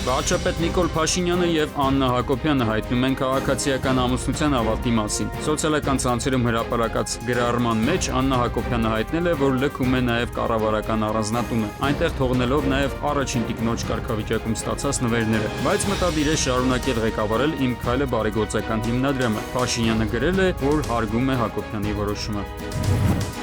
Վարչապետ Նիկոլ Փաշինյանը եւ Աննա Հակոբյանը հայտնում են քաղաքացիական ամուսնության ավարտի մասին։ Սոցիալական ցանցերում հրապարակած գրառման մեջ Աննա Հակոբյանը հայտնել է, որ լքում է նաեւ կառավարական առանձնատունը, այնտեղ թողնելով նաեւ առաջին տիկնոջ կարգավիճակում ստացած նվերները, բայց մտադիր է շարունակել ղեկավարել Իմ քայլը բարեգործական հիմնադրամը։ Փաշինյանը գրել է, որ հարգում է Հակոբյանի որոշումը։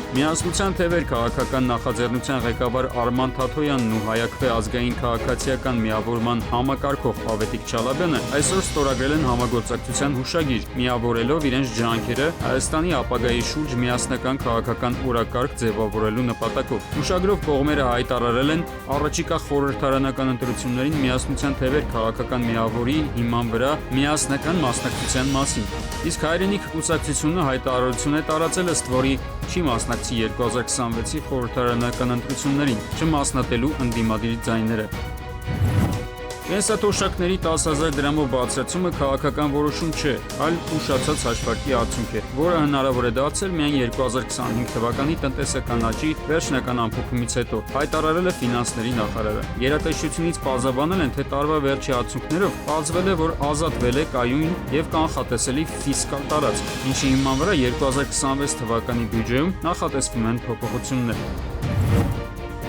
Միասնության թևեր քաղաքական նախաձեռնության ղեկավար Արման Թաթոյանն ու Հայաքվե ազգային քաղաքացիական միավորման համակարգող Ավետիք Չալաբյանը այսօր ստորագրել են համագործակցության հուշագիր, միավորելով իրենց ջանքերը Հայաստանի ապագայի շուրջ միասնական քաղաքական օրակարգ ձևավորելու նպատակով։ Հուշագրով կողմերը հայտարարել են առաջիկա խորհրդարանական ընտրություններին միասնության թևեր քաղաքական միավորի հիման վրա միասնական մասնակցության մասին։ Իսկ Հայրենիք կուսակցությունը հայտարարություն է տարածել, ըստ որի չի մասնակցի 2026-ի խորհրդարանական ընտրություններին, չմասնատելու ընդդիմադիր ձայները։ Կենսաթոշակների 10,000 դրամով բարձրացումը քաղաքական որոշում չէ, այլ ուշացած հաշվարկի արդյունք է, որը հնարավոր է դարձել միայն 2025 թվականի տնտեսական աճի վերջնական ամփոփումից հետո, հայտարարել է ֆինանսների նախարարը։ Գերատեսչությունից պարզաբանել են, թե տարվա վերջի արդյունքներով պարզվել է, որ ազատվել է կայուն եւ կանխատեսելի ֆիսկալ տարածք, ինչի հիման վրա 2026 թվականի բյուջեում նախատեսվում են փոփոխություններ։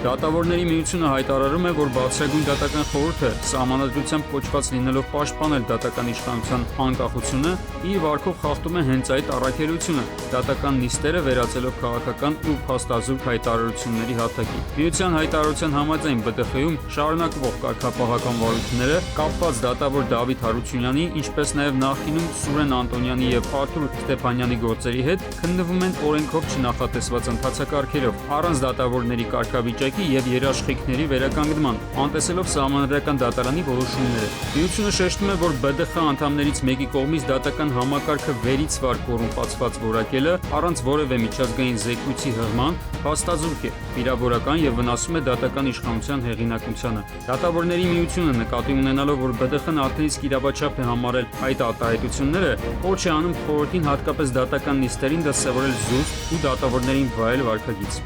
Դատավորների միությունը հայտարարում է, որ բարձրագույն դատական խորհուրդը սահմանադրությամբ կոչված լինելով պաշտպանել դատական իշխանության անկախությունը, իր վարքով խախտում է հենց այդ առաքելությունը, դատական նիստերը վերածելով քաղաքական ու փաստազուրկ հայտարարությունների հատակի։ Միության հայտարարության համաձայն ԲՏԽ-ում շարունակվող կարգապահական վարույթները կապված դատավոր Դավիթ Հարությունյանի, ինչպես նաև նախկինում Սուրեն Անտոնյանի եւ Արթուր Ստեփանյանի գործերի հետ քննվում են օրենքով չնախատեսված ընթացակարգերով, առանց դատավորների կարգավիճակի եւ երաշխիքների վերականգնման, անտեսելով սահմանադրական դատարանի որոշումները։ Միությունը շեշտում է, որ ԲԴԽ անդամներից մեկի կողմից դատական համակարգը վերից վար կոռումպացված որակելը առանց որևէ միջազգային զեկույցի հղման փաստազուրկ է, վիրավորական եւ վնասում է դատական իշխանության հեղինակությանը։ Դատավորների միությունը նկատի ունենալով, որ ԲԴԽ-ն արդեն իսկ իրավաչափ է համարել այդ արտահայտությունները, կոչ է անում խորհրդին հատկապես դատական նիստերին դասավորել զուսպ ու դատավորներին վայել վարքագիծ։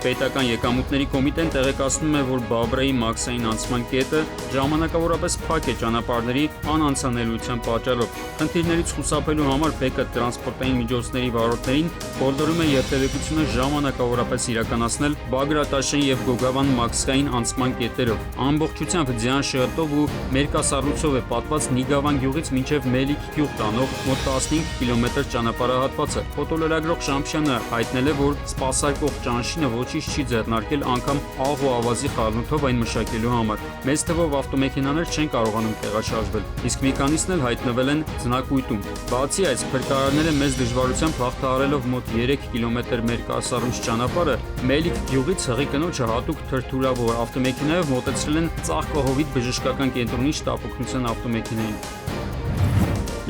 Պետական եկամուտների կոմիտեն տեղեկացնում է, որ Բաբրեի մաքսային անցման կետը ժամանակավորապես փակ է ճանապարհների անանցանելիության պատճառով։ Խնդիրներից խուսափելու համար ԲԵԿ-ը տրանսպորտային միջոցների վարորդներին բոլորում է երթևեկությունը ժամանակավորապես իրականացնել Բագրատաշեն եւ Գոգավան մաքսային անցման կետերով։ Ամբողջությամբ Ձյան շղթով ու Մերկասառույցով է պատված Նիգավան գյուղից մինչև Մելիք գյուղ տանող մոտ 15 կիլոմետր ճանապարհահատվածը։ Ֆոտոլրագրող Շամփյանը հայտնել է, որ սպասարկող ճանշինը ոչինչ չի ձեռնարկել անգամ աղ ու ավազի խառնուրդով այն մշակելու համար։ Մեծ թվով ավտոմեքենաներ չեն կարողանում տեղաշարժվել, իսկ մի քանիսն էլ հայտնվել են ձնակույտում։ Բացի այդ, փրկարարները մեծ դժվարությամբ հաղթահարելով մոտ 3 կիլոմետր Մերկասառույց ճանապարհը Մելիք գյուղից հղի կնոջը հատուկ թրթուրավոր ավտոմեքենայով մոտեցրել են Ծաղկահովիտ բժշկական կենտրոնի շտապ օգնության ավտոմեքենային։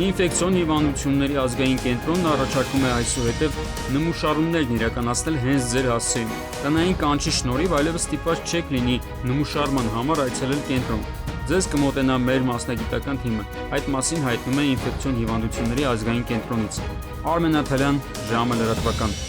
Ինֆեկցիոն հիվանդությունների ազգային կենտրոնն առաջարկում է այսուհետև նմուշարումներն իրականացնել հենց ձեր հասցեին։ Տնային կանչի շնորհիվ այլևս ստիպված չեք լինի նմուշարման համար այցելել կենտրոն։ Ձեզ կմոտենա մեր մասնագիտական թիմը։ Այդ մասին հայտնում է ինֆեկցիոն հիվանդությունների ազգային կենտրոնից։ Արմեն Աթալյան, ժամը լրատվական։